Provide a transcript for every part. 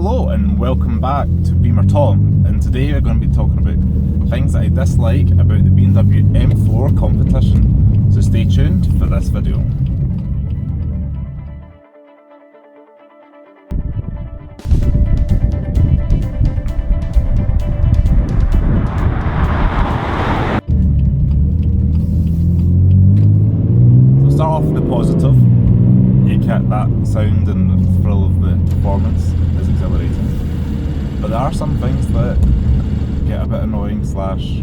Hello and welcome back to Beamer Tom, and today we're going to be talking about things that I dislike about the BMW M4 Competition, so stay tuned for this video. So start off with the positive. You get that sound and the thrill of the performance is exhilarating. But there are some things that get a bit annoying slash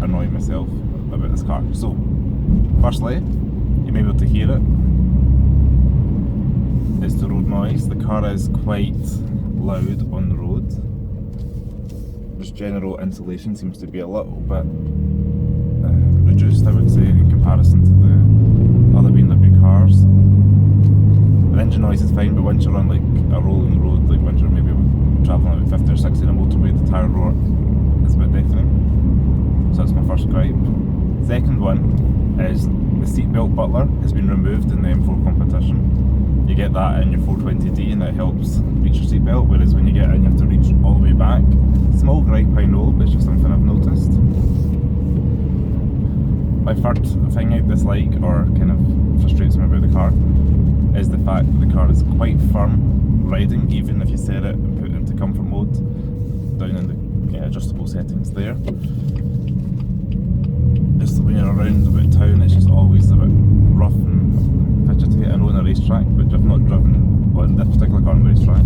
annoy myself about this car. So, firstly, you may be able to hear it. It's the road noise. The car is quite loud on the road. Just general insulation seems to be a little bit reduced, I would say, in comparison to the other BMW cars. The engine noise is fine, but once you're on like a rolling road, like once you're maybe travelling at 50 or 60 on a motorway, the tyre roar is a bit deafening. So that's my first gripe. Second one is the seatbelt butler has been removed in the M4 Competition. You get that in your 420D and that helps reach your seatbelt, whereas when you get in you have to reach all the way back. Small gripe I know, but it's just something I've noticed. My third thing I dislike, or kind of frustrates me about the car, is the fact that the car is quite firm riding, even if you set it and put it into comfort mode down in the adjustable settings there. Just when you're around about town, it's just always a bit rough and fidgety. I know on a racetrack, but I've not driven on this particular car on the racetrack.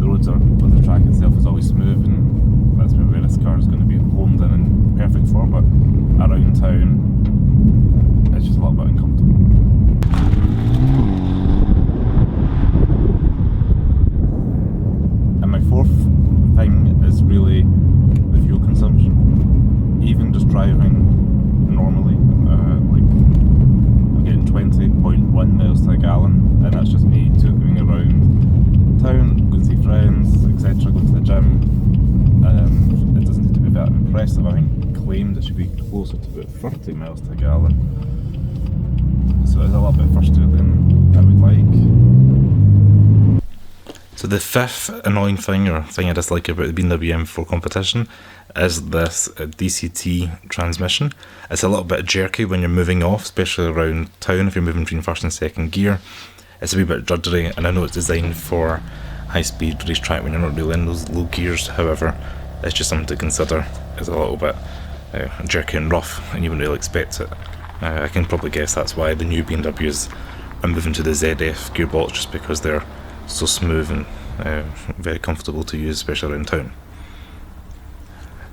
The roads are, or the track itself is always smooth, and that's where this car is going to be homed in and perfect for, but around town it's just a little bit uncomfortable. And my fourth thing is really the fuel consumption. Even just driving normally, like I'm getting 20.1 miles to a gallon, and that's just me going around town, going to see friends, etc., going to the gym. It doesn't seem to be that impressive. I think claimed it should be closer to about 30 miles to a gallon. So it's a little bit faster than I would like. So the fifth annoying thing, or thing I dislike about the BMW M4 Competition, is this DCT transmission. It's a little bit jerky when you're moving off, especially around town if you're moving between first and second gear. It's a wee bit drudgery, and I know it's designed for high-speed racetrack when you're not really in those low gears. However, it's just something to consider. It's a little bit jerky and rough, and you wouldn't really expect it. I can probably guess that's why the new BMWs are moving to the ZF gearbox, just because they're so smooth and very comfortable to use, especially around town.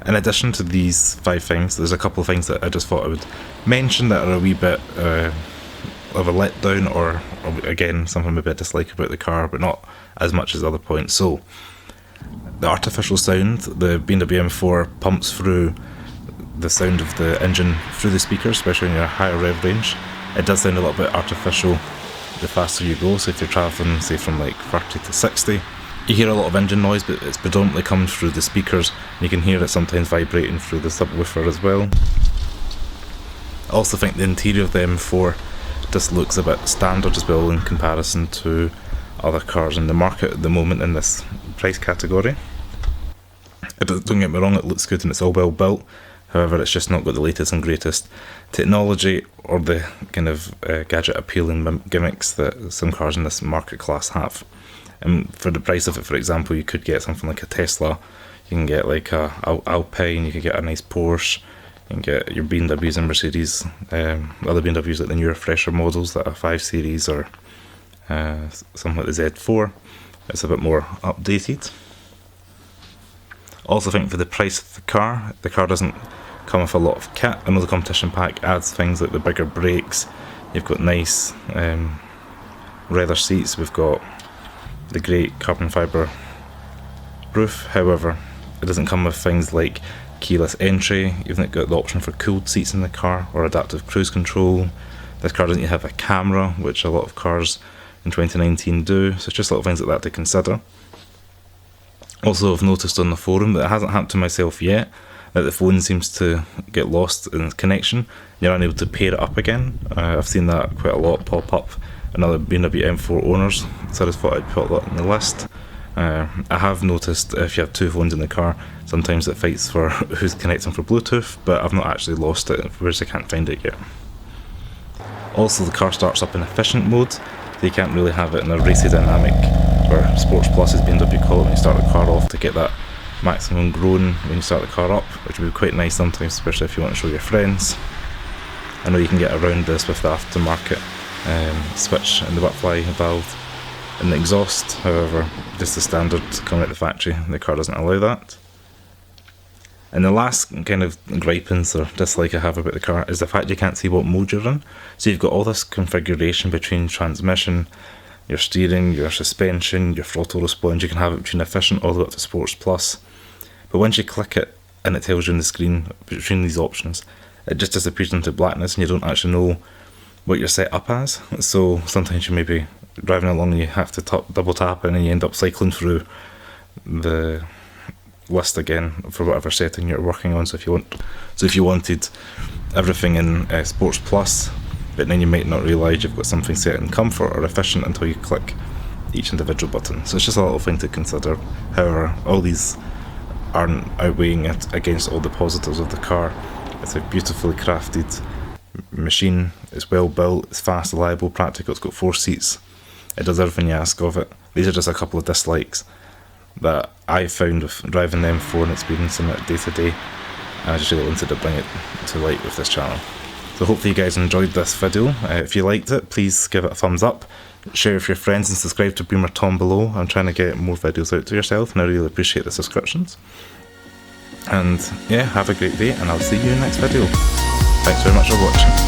In addition to these 5 things, there's a couple of things that I just thought I would mention that are a wee bit of a letdown, or again something maybe I dislike about the car, but not as much as other points. So the artificial sound, the BMW M4 pumps through the sound of the engine through the speakers, especially in your higher rev range. It does sound a little bit artificial the faster you go, so if you're travelling say from like 30 to 60, you hear a lot of engine noise, but it's predominantly comes through the speakers, and you can hear it sometimes vibrating through the subwoofer as well. I also think the interior of the M4 just looks a bit standard as well in comparison to other cars in the market at the moment in this price category. Don't get me wrong, it looks good and it's all well built. However, it's just not got the latest and greatest technology or the kind of gadget appealing gimmicks that some cars in this market class have. And for the price of it, for example, you could get something like a Tesla, you can get like a Alpine, you can get a nice Porsche, you can get your BMWs and Mercedes, other BMWs like the newer, fresher models that are 5 Series or something like the Z4. It's a bit more updated. Also think for the price of the car doesn't come with a lot of kit. I know the competition pack adds things like the bigger brakes, you've got nice leather seats, we've got the great carbon fibre roof. However, it doesn't come with things like keyless entry, you've not got the option for cooled seats in the car or adaptive cruise control. This car doesn't have a camera, which a lot of cars in 2019 do, so it's just little things like that to consider. Also, I've noticed on the forum that it hasn't happened to myself yet, that the phone seems to get lost in its connection. You're unable to pair it up again. I've seen that quite a lot pop up in other BMW M4 owners, so I just thought I'd put that on the list. I have noticed if you have two phones in the car, sometimes it fights for who's connecting for Bluetooth, but I've not actually lost it, whereas I can't find it yet. Also, the car starts up in efficient mode, so you can't really have it in a racy dynamic, or Sports Plus as BMW call it, when you start the car off to get that maximum groan when you start the car up, which would be quite nice sometimes, especially if you want to show your friends. I know you can get around this with the aftermarket switch in the butterfly valve in the exhaust, however, just the standard coming out the factory, the car doesn't allow that. And the last kind of gripings or dislike I have about the car is the fact you can't see what mode you're in. So you've got all this configuration between transmission, your steering, your suspension, your throttle response. You can have it between efficient all the way up to Sports Plus. But once you click it and it tells you on the screen between these options, it just disappears into blackness and you don't actually know what you're set up as. So sometimes you may be driving along and you have to double tap and then you end up cycling through the list again for whatever setting you're working on. So if you wanted everything in Sports Plus, but then you might not realise you've got something set in comfort or efficient until you click each individual button. So it's just a little thing to consider. However, all these aren't outweighing it against all the positives of the car. It's a beautifully crafted machine, it's well built, it's fast, reliable, practical, it's got 4 seats, it does everything you ask of it. These are just a couple of dislikes that I found with driving the M4 and experiencing it day to day, and I just really wanted to bring it to light with this channel. So hopefully you guys enjoyed this video. If you liked it, please give it a thumbs up, share with your friends and subscribe to Beamer Tom below. I'm trying to get more videos out to yourself and I really appreciate the subscriptions. And yeah, have a great day and I'll see you in the next video. Thanks very much for watching.